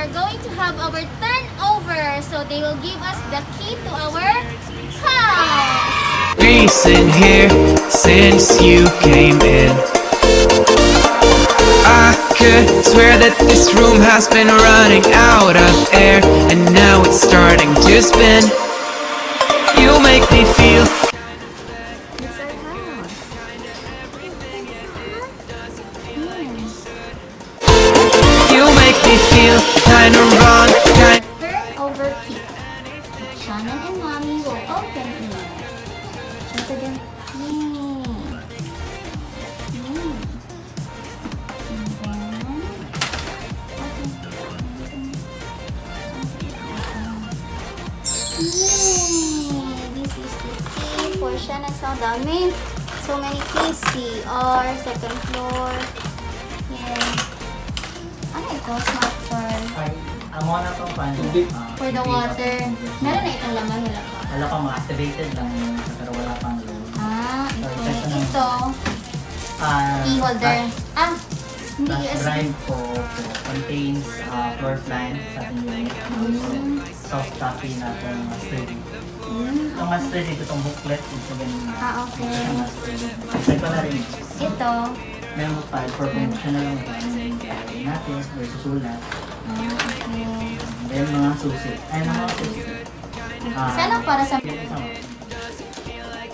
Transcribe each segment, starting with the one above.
we're going to have our turnover. So they will give us the key to our house. Recent here since you came in. I could swear that this room has been running out of air, and now it's starting to spin. You make me feel. It's our house. You make me feel kinda wrong, Turnover key. Shannon and Mommy will open it. Once again. This is the key for Shannon's house. Dami. So many keys. CR, second floor. Yeah. Ano ito? Smart pearl. Ay, amo na itong pan. For the water. Meron na itong laman. Wala pa. Wala pang activated lang yun, pero wala pang load. Ito. Ito. Key holder. Hindi Flash USB. drive po contains floor plan sa ating unit. Soft copy na itong sturdy. Itong sturdy, itong booklet. Ito ganun na. Okay. Ito na rin. Ito. Memo file for promotional lang natin or susulat. Okay. Then mga susi. Ay, mga susi. Sana para sa Yun isa mo.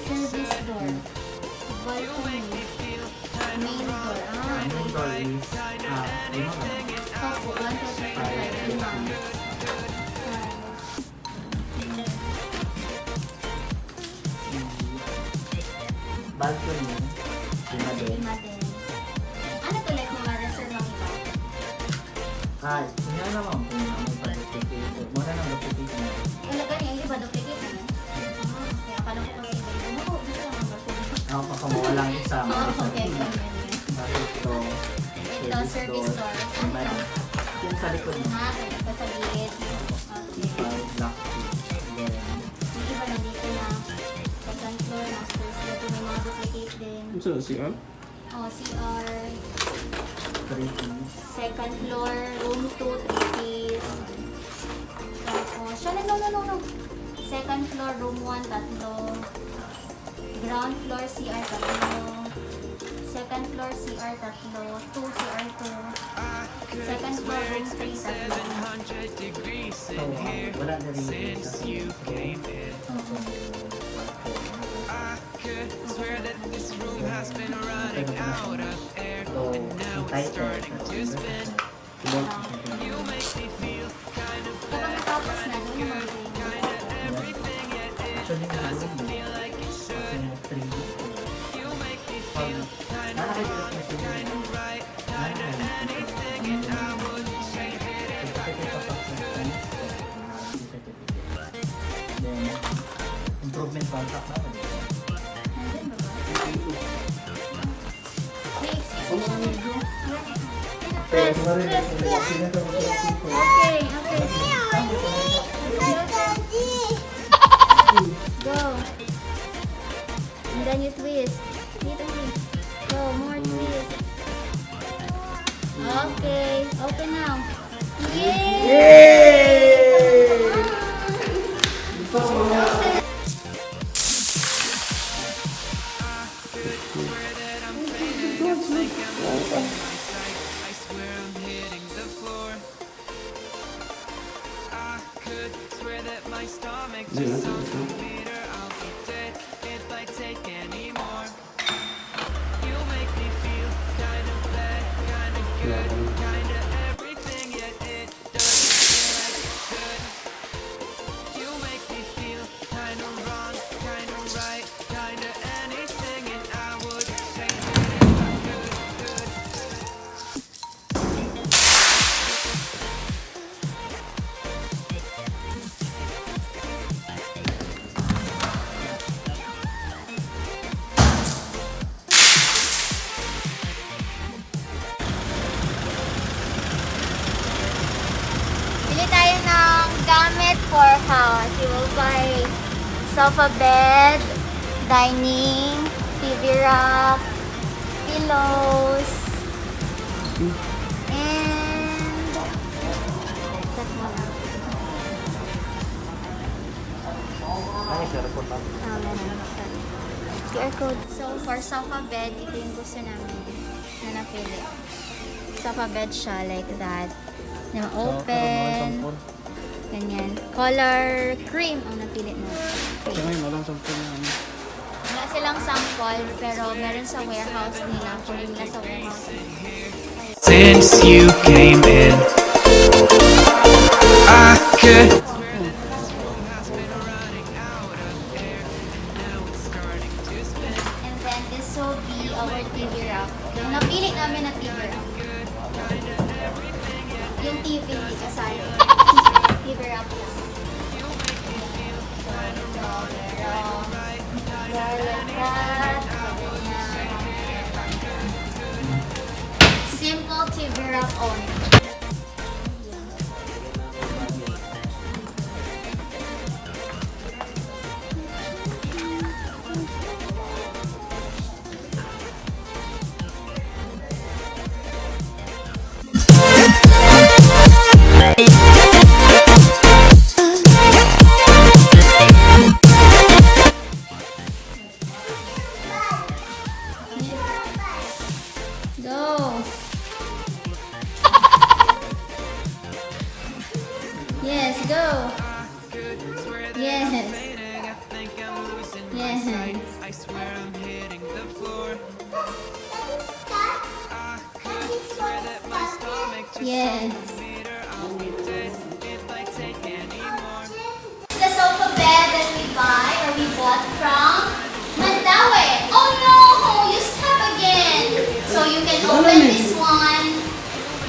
service door. Balcony. Main door. Main door is, lima ka lang. Opo, 1, 2, 3, 4, 5, 5. Balcony, lima din. Ano to, like mga reserve lang ito? Hindi naman kung may pa-duplicate. Muna nang duplicate na. Wala ganyan, hindi ba duplicate na yan? Kaya akala ko kasi iba yun. Ako, gusto lang ang balcony. Ako pakamuha lang isa. Okay, Bakit ito? ito, service door. Ano ito? Yung sa likod mo. Ito sa gilid. Okay. Black key. Then, Yung iba nandito na second floor, master's bedroom, may mga duplicate din. So, CR? Oh, CR. 3 keys. Second floor, room 2, 3 keys. Tapos, no. Second floor, room 1, tatlo. Ground floor, CR, tatlo. Second floor, CR, tatlo. 2, CR, 2. Second floor, room 3, tatlo. So, wala na rin sa Swear that this room has been running out of air, and now it's starting to spin. You make me feel kind of Kapag natapos na, doon yung mga everything, yet it Actually, doesn't feel like it should. You make me feel kind of wrong, kind of right, kind of anything, and I would change it if I Then, improvement contract naman. nandun ba ba? May extension. Press. Okay. Go. And then you twist. Go, more twist. Okay. Open now. Yay! I swear I'm hitting the floor. I could swear that my stomach just sounds so bitter. I'll be dead if I take any more. You make me feel kind of bad, kind of good, kind of everything, yet it doesn't feel like it should. You make me feel kind of wrong, kind of right, kind of anything, and I would change it if I could. Bili tayo ng gamit for house. You will buy sofa bed, dining, TV rack, pillows, and QR code. So, for sofa bed, ito yung gusto namin na napili. Sofa bed siya, like that. Na open. Ganyan. Color cream ang napili na. Wala silang sample, pero meron sa warehouse nila. Kunin nila sa warehouse. Since you came in, I could. And then this will be our TV rack. Yung napili namin na TV rack. Yung TV hindi kasali. TV rack lang. Simple TV rack only. Go. Yes, go. Yes. Yes. I swear I'm hitting the floor. Yes. I'll be dead if I take any more. The sofa bed that we buy or we bought from Mandaue. Oh no! You stop again. So you can open this one.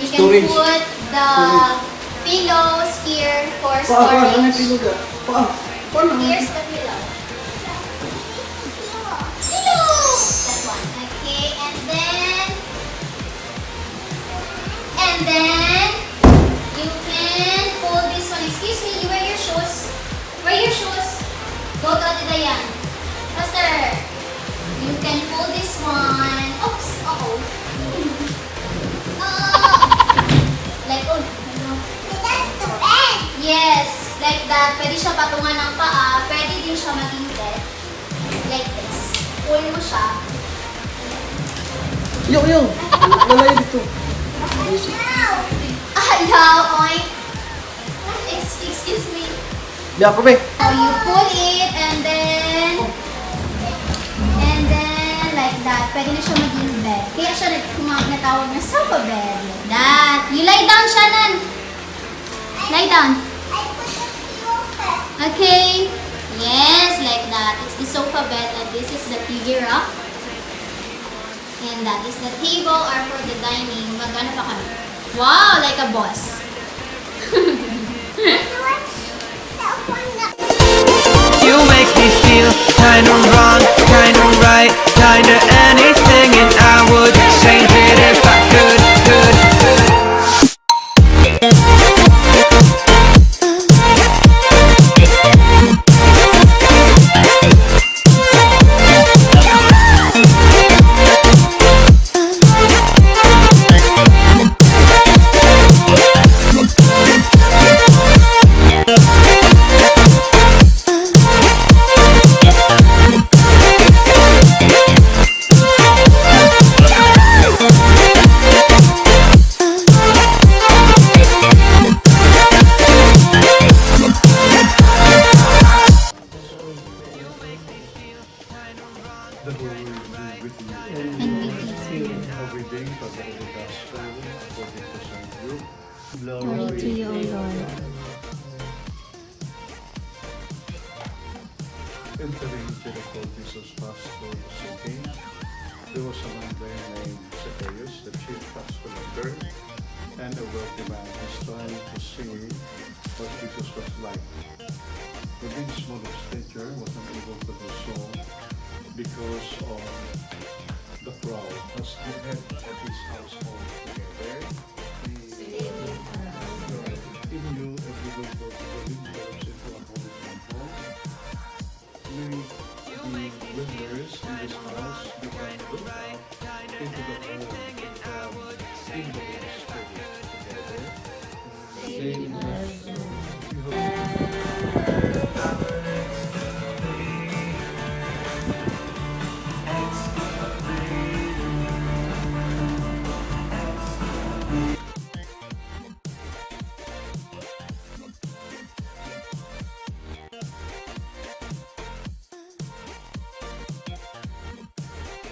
You can put the pillows here for storage. Here's the pillow. Pillows! That one. Okay, and then you can pull this one. Excuse me, you wear your shoes. Wear your shoes. Go to Ate Dayan. Faster. You can pull this one. Oops. Uh-oh. Like, oh. Yes. Like that. Pwede siya patungan ng paa. Pwede din siya maging bed. Like this. Pull mo siya. Yo! Lalayo dito. Ayaw, oink. Excuse me. Di ako, be. So you pull it and then like that. Pwede na siya maging bed. Kaya siya natawag na sofa bed. Like that. You lie down, Shannon. Lie down. Okay. Yes, like that. It's the sofa bed and this is the TV rack. And that is the table or for the dining. Magkano pa kami? Wow, like a boss. You make me feel kinda wrong, kinda right, kinda anything, and I would change it if I could. Glory to you, O Lord. Entering Jericho, Jesus passed through the city. There was a man there named Zacchaeus, the chief tax collector, and a wealthy man was trying to see what Jesus was like. The being small of stature was unable to do so because of the crowd. As the head of his household together, he knew if he would go to the windows into a holy temple, may the windows in this house become looked out into the home of God in the